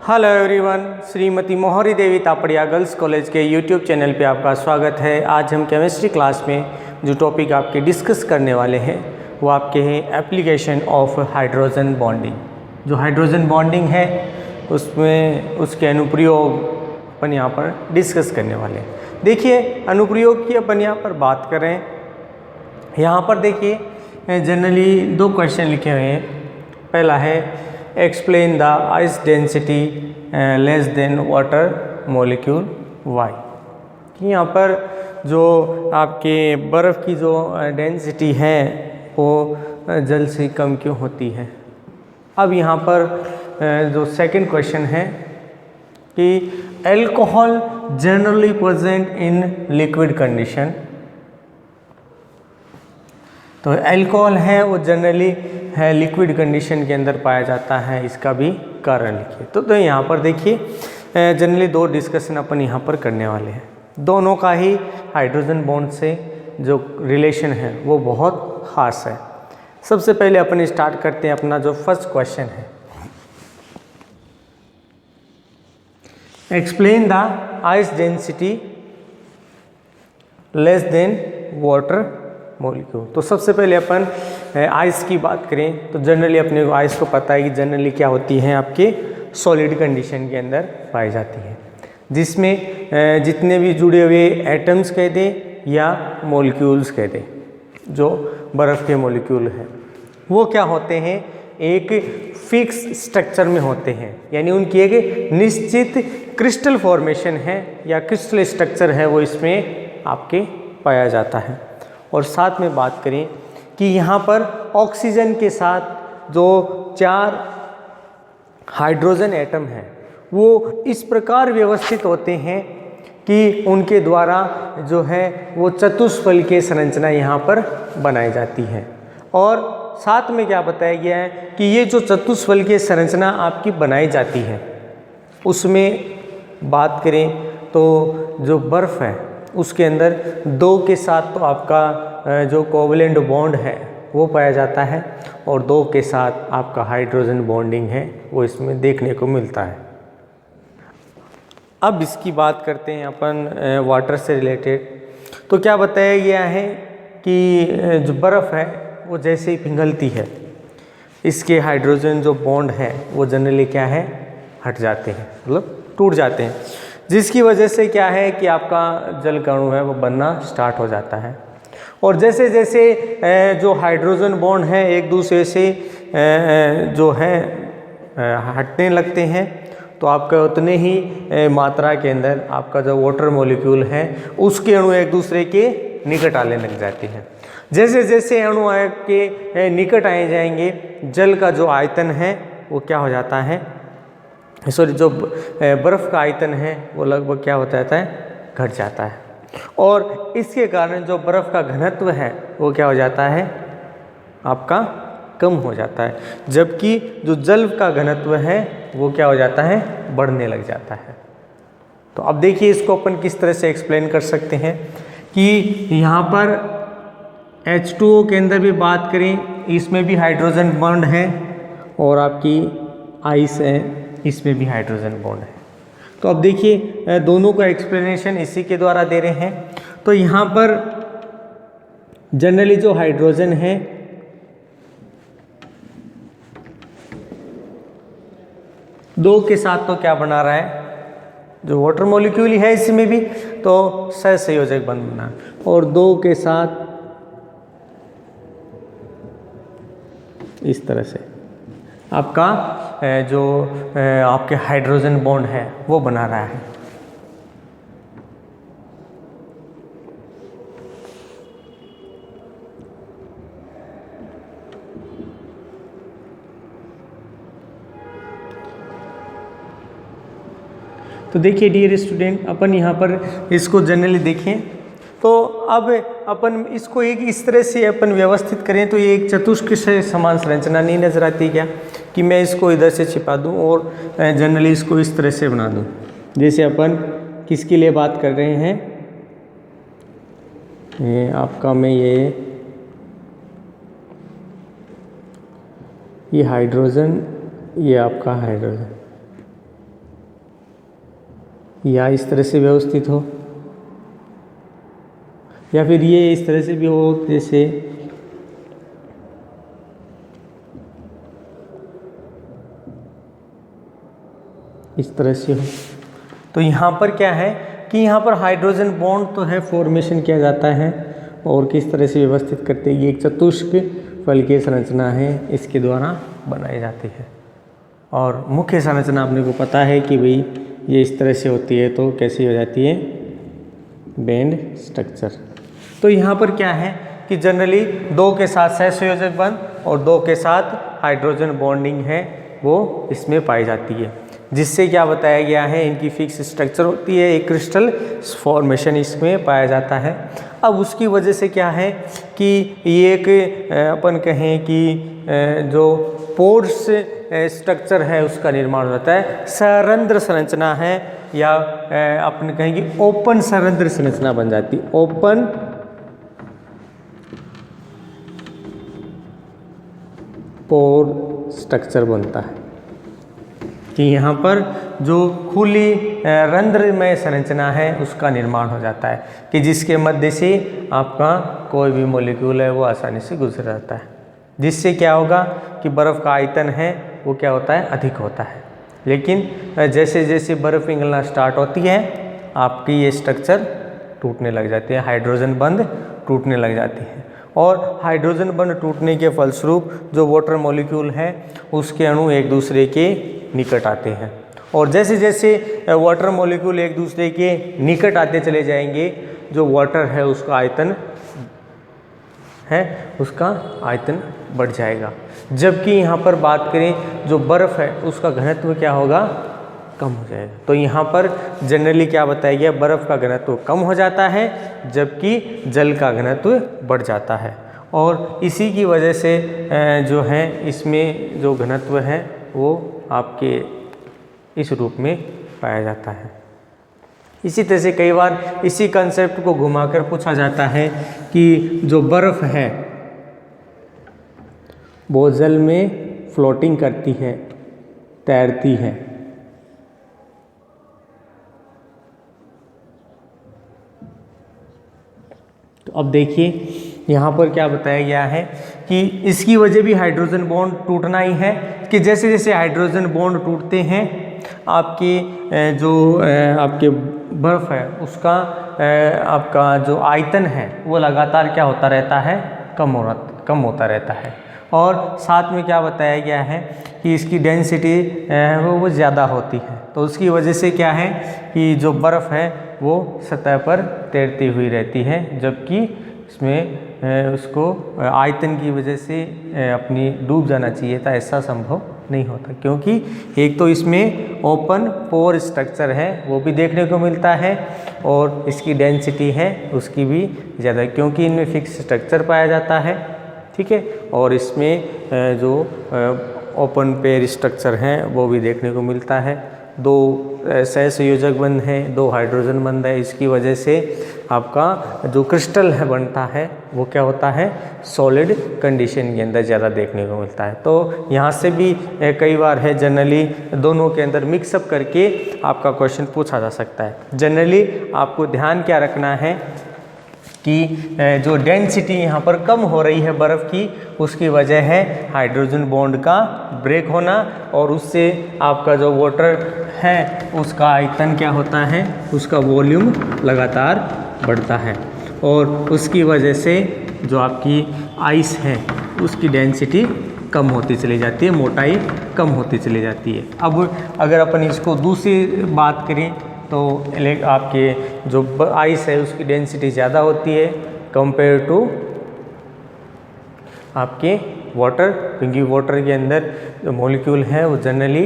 Hello everyone, Shrimati मोहरी देवी Tapadia girls college के YouTube channel पे आपका स्वागत है। आज हम केमिस्ट्री क्लास में जो टॉपिक आपके डिस्कस करने वाले हैं वो आपके हैं एप्लीकेशन ऑफ हाइड्रोजन बॉन्डिंग। जो हाइड्रोजन बॉन्डिंग है उसमें उसके अनुप्रयोग अपन यहाँ पर डिस्कस करने वाले हैं। देखिए, अनुप्रयोग की अपन यहाँ पर बात करें, यहाँ पर देखिए जनरली दो क्वेश्चन लिखे हुए हैं। पहला है explain the ice density less than water molecule why, कि यहाँ पर जो आपके बर्फ़ की जो डेंसिटी है वो जल से कम क्यों होती है। अब यहाँ पर जो सेकंड क्वेश्चन है कि alcohol generally present in liquid condition, तो एल्कोहल है वो जनरली है लिक्विड कंडीशन के अंदर पाया जाता है, इसका भी कारण लिखिए। तो यहाँ पर देखिए जनरली दो डिस्कशन अपन यहाँ पर करने वाले हैं। दोनों का ही हाइड्रोजन बॉन्ड से जो रिलेशन है वो बहुत खास है। सबसे पहले अपन स्टार्ट करते हैं अपना जो फर्स्ट क्वेश्चन है, explain the ice density less than water molecule. तो सबसे पहले अपन आइस की बात करें तो जनरली अपने आइस को पता है कि जनरली क्या होती है, आपके सॉलिड कंडीशन के अंदर पाई जाती है, जिसमें जितने भी जुड़े हुए एटम्स कह दें या मॉलिक्यूल्स कह दें, जो बर्फ़ के मॉलिक्यूल हैं वो क्या होते हैं, एक फिक्स स्ट्रक्चर में होते हैं, यानी उनकी एक निश्चित क्रिस्टल फॉर्मेशन है या क्रिस्टल स्ट्रक्चर है वो इसमें आपके पाया जाता है। और साथ में बात करें कि यहाँ पर ऑक्सीजन के साथ जो 4 हाइड्रोजन एटम हैं वो इस प्रकार व्यवस्थित होते हैं कि उनके द्वारा जो है वो चतुष्फल की संरचना यहाँ पर बनाई जाती है। और साथ में क्या बताया गया है कि ये जो चतुष्फल की संरचना आपकी बनाई जाती है उसमें बात करें तो जो बर्फ़ है उसके अंदर 2 के साथ तो आपका जो कोवलेंट बॉन्ड है वो पाया जाता है और 2 के साथ आपका हाइड्रोजन बॉन्डिंग है वो इसमें देखने को मिलता है। अब इसकी बात करते हैं अपन वाटर से रिलेटेड। तो क्या बताया गया है कि जो बर्फ़ है वो जैसे ही पिघलती है इसके हाइड्रोजन जो बॉन्ड है वो जनरली क्या है, हट जाते हैं, मतलब टूट जाते हैं, जिसकी वजह से क्या है कि आपका जल का अणु है वो बनना स्टार्ट हो जाता है। और जैसे जैसे जो हाइड्रोजन बॉन्ड है एक दूसरे से जो है हटने लगते हैं तो आपका उतने ही मात्रा के अंदर आपका जो वाटर मॉलिक्यूल है उसके अणु एक दूसरे के निकट आने लग जाते हैं। जैसे जैसे अणु के निकट आए जाएंगे जल का जो आयतन है वो क्या हो जाता है, सॉरी जो बर्फ़ का आयतन है वो लगभग क्या होता है, घट जाता है। और इसके कारण जो बर्फ़ का घनत्व है वो क्या हो जाता है, आपका कम हो जाता है, जबकि जो जल का घनत्व है वो क्या हो जाता है, बढ़ने लग जाता है। तो अब देखिए इसको अपन किस तरह से एक्सप्लेन कर सकते हैं कि यहाँ पर H2O के अंदर भी बात करें, इसमें भी हाइड्रोजन बॉन्ड है और आपकी आइस है इसमें भी हाइड्रोजन बॉन्ड है। तो अब देखिए दोनों का एक्सप्लेनेशन इसी के द्वारा दे रहे हैं। तो यहाँ पर जनरली जो हाइड्रोजन है दो के साथ तो क्या बना रहा है, जो वाटर मॉलिक्यूल ही है इसमें भी तो सहसंयोजक बंध बना, और 2 के साथ इस तरह से आपका जो आपके हाइड्रोजन बॉन्ड है वो बना रहा है। तो देखिए डियर स्टूडेंट, अपन यहाँ पर इसको जनरली देखें तो अब अपन इसको एक इस तरह से अपन व्यवस्थित करें तो ये एक चतुष्क से समान संरचना नहीं नजर आती क्या, कि मैं इसको इधर से छिपा दूं और जनरली इसको इस तरह से बना दूं। जैसे अपन किसके लिए बात कर रहे हैं, ये आपका मैं ये हाइड्रोजन, ये आपका हाइड्रोजन, या इस तरह से व्यवस्थित हो, या फिर ये इस तरह से भी हो जैसे इस तरह से हो। तो यहाँ पर क्या है कि यहाँ पर हाइड्रोजन बॉन्ड तो है, फॉर्मेशन किया जाता है और किस तरह से व्यवस्थित करते हैं, ये एक चतुष्क फलकीय संरचना है, इसके द्वारा बनाई जाती है। और मुख्य संरचना अपने को पता है कि भाई ये इस तरह से होती है, तो कैसी हो जाती है, बैंड स्ट्रक्चर। तो यहाँ पर क्या है कि जनरली 2 के साथ सहसंयोजक बंध और 2 के साथ हाइड्रोजन बॉन्डिंग है वो इसमें पाई जाती है, जिससे क्या बताया गया है, इनकी फिक्स स्ट्रक्चर होती है, एक क्रिस्टल फॉर्मेशन इसमें पाया जाता है। अब उसकी वजह से क्या है कि ये एक अपन कहें कि जो पोर्स स्ट्रक्चर है उसका निर्माण होता है, सरंध्र संरचना है, या अपन कहेंगे ओपन सरंध्र संरचना बन जाती है, ओपन पोर स्ट्रक्चर बनता है कि यहाँ पर जो खुली रंध्रमय संरचना है उसका निर्माण हो जाता है, कि जिसके मध्य से आपका कोई भी मॉलिक्यूल है वो आसानी से गुजर जाता है, जिससे क्या होगा कि बर्फ़ का आयतन है वो क्या होता है, अधिक होता है। लेकिन जैसे जैसे बर्फ़ पिघलना स्टार्ट होती है आपकी ये स्ट्रक्चर टूटने लग जाती है, हाइड्रोजन बंध टूटने लग जाती है, और हाइड्रोजन बंध टूटने के फलस्वरूप जो वाटर मॉलिक्यूल है उसके अणु एक दूसरे के निकट आते हैं, और जैसे जैसे वाटर मॉलिक्यूल एक दूसरे के निकट आते चले जाएंगे, जो वाटर है उसका आयतन बढ़ जाएगा। जबकि यहाँ पर बात करें जो बर्फ़ है उसका घनत्व क्या होगा, कम हो जाएगा। तो यहाँ पर जनरली क्या बताया गया, बर्फ़ का घनत्व कम हो जाता है जबकि जल का घनत्व बढ़ जाता है, और इसी की वजह से जो है इसमें जो घनत्व है वो आपके इस रूप में पाया जाता है। इसी तरह से कई बार इसी कंसेप्ट को घुमाकर पूछा जाता है कि जो बर्फ़ है वो जल में फ्लोटिंग करती है, तैरती है, तो अब देखिए यहाँ पर क्या बताया गया है कि इसकी वजह भी हाइड्रोजन बॉन्ड टूटना ही है, कि जैसे जैसे हाइड्रोजन बॉन्ड टूटते हैं आपकी जो आपके बर्फ़ है उसका आपका जो आयतन है वो लगातार क्या होता रहता है, कम होता रहता है, और साथ में क्या बताया गया है कि इसकी डेंसिटी वो ज़्यादा होती है। तो उसकी वजह से क्या है कि जो बर्फ़ है वो सतह पर तैरती हुई रहती है, जबकि इसमें उसको आयतन की वजह से अपनी डूब जाना चाहिए था, ऐसा संभव नहीं होता, क्योंकि एक तो इसमें ओपन पोर स्ट्रक्चर है वो भी देखने को मिलता है, और इसकी डेंसिटी है उसकी भी ज़्यादा, क्योंकि इनमें फिक्स स्ट्रक्चर पाया जाता है, ठीक है, और इसमें जो ओपन पेयर स्ट्रक्चर हैं वो भी देखने को मिलता है। 2 सहसंयोजक बंध हैं, 2 हाइड्रोजन बंध है, इसकी वजह से आपका जो क्रिस्टल है बनता है वो क्या होता है, सॉलिड कंडीशन के अंदर ज़्यादा देखने को मिलता है। तो यहाँ से भी कई बार है जनरली दोनों के अंदर मिक्सअप करके आपका क्वेश्चन पूछा जा सकता है। जनरली आपको ध्यान क्या रखना है कि जो डेंसिटी यहाँ पर कम हो रही है बर्फ़ की, उसकी वजह है हाइड्रोजन बॉन्ड का ब्रेक होना, और उससे आपका जो वाटर है उसका आयतन क्या होता है, उसका वॉल्यूम लगातार बढ़ता है, और उसकी वजह से जो आपकी आइस है उसकी डेंसिटी कम होती चली जाती है, मोटाई कम होती चली जाती है। अब अगर अपन इसको दूसरी बात करें तो आपके जो आइस है उसकी डेंसिटी ज़्यादा होती है कंपेयर टू आपके वाटर, क्योंकि वाटर के अंदर जो मॉलिक्यूल हैं वो जनरली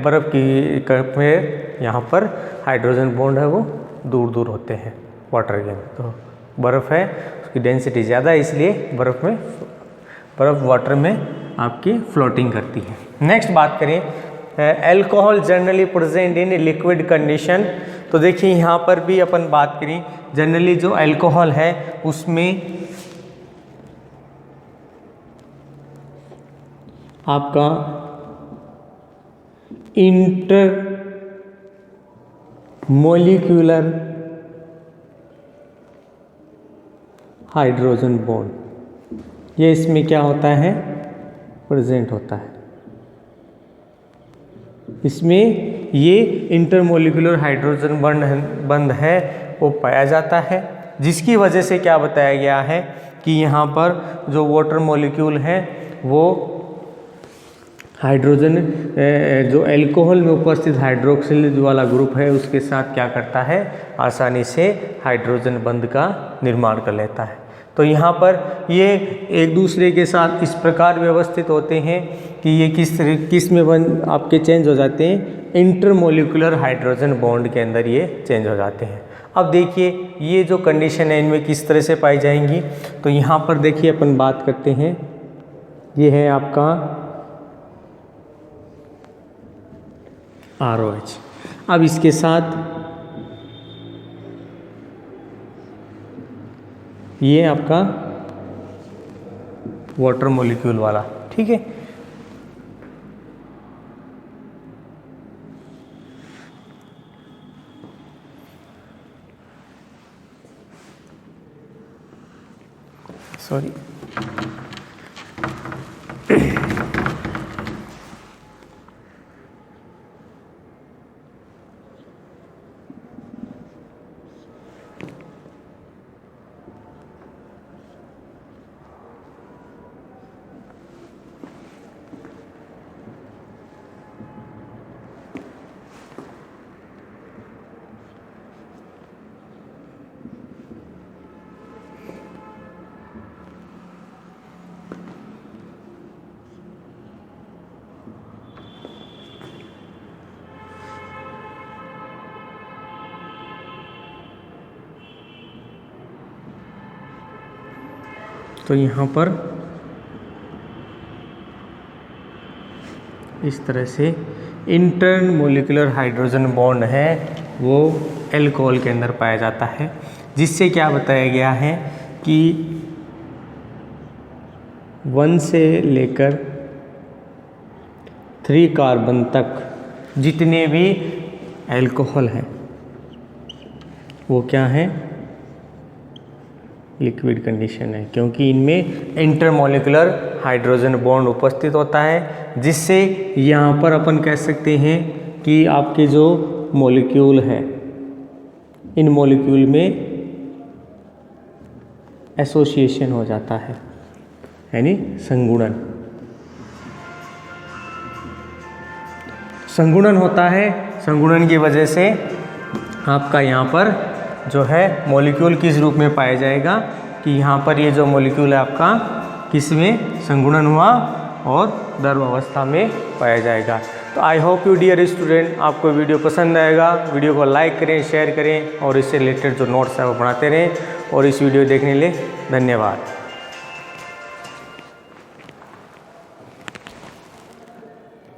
बर्फ़ की कंपेयर यहाँ पर हाइड्रोजन बॉन्ड है वो दूर दूर होते हैं वाटर के अंदर। तो बर्फ़ है उसकी डेंसिटी ज़्यादा है, इसलिए बर्फ़ वाटर में आपकी फ्लोटिंग करती है। नेक्स्ट बात करें alcohol generally present in liquid condition. तो देखिए यहाँ पर भी अपन बात करें, जनरली जो एल्कोहल है उसमें आपका मॉलिक्यूलर हाइड्रोजन बॉन्ड ये इसमें क्या होता है, प्रेजेंट होता है। इसमें ये इंटरमोलिकुलर हाइड्रोजन बंध है वो पाया जाता है, जिसकी वजह से क्या बताया गया है कि यहाँ पर जो वाटर मॉलिक्यूल है वो हाइड्रोजन जो अल्कोहल में उपस्थित हाइड्रोक्सिल वाला ग्रुप है उसके साथ क्या करता है, आसानी से हाइड्रोजन बंध का निर्माण कर लेता है। तो यहाँ पर ये एक दूसरे के साथ इस प्रकार व्यवस्थित होते हैं कि ये किस में आपके चेंज हो जाते हैं, इंटरमोलिकुलर हाइड्रोजन बॉन्ड के अंदर ये चेंज हो जाते हैं। अब देखिए ये जो कंडीशन है इनमें किस तरह से पाई जाएंगी। तो यहाँ पर देखिए अपन बात करते हैं, ये है आपका ROH। अब इसके साथ ये आपका वाटर मॉलिक्यूल वाला, ठीक है। सॉरी, तो यहाँ पर इस तरह से इंटरमोलिकुलर हाइड्रोजन बॉन्ड है वो अल्कोहल के अंदर पाया जाता है, जिससे क्या बताया गया है कि 1 से लेकर 3 कार्बन तक जितने भी अल्कोहल हैं वो क्या है, लिक्विड कंडीशन है, क्योंकि इनमें इंटरमोलिकुलर हाइड्रोजन बॉन्ड उपस्थित होता है, जिससे यहाँ पर अपन कह सकते हैं कि आपके जो मॉलिक्यूल हैं इन मॉलिक्यूल में एसोसिएशन हो जाता है, यानी संगुणन होता है। संगुणन की वजह से आपका यहाँ पर जो है मॉलिक्यूल किस रूप में पाया जाएगा कि यहाँ पर ये जो मॉलिक्यूल है आपका किस में संगुणन हुआ और द्रव अवस्था में पाया जाएगा। तो I hope you dear student आपको वीडियो पसंद आएगा। वीडियो को लाइक करें, शेयर करें और इससे रिलेटेड जो नोट्स है वो बनाते रहें। और इस वीडियो देखने के लिए धन्यवाद।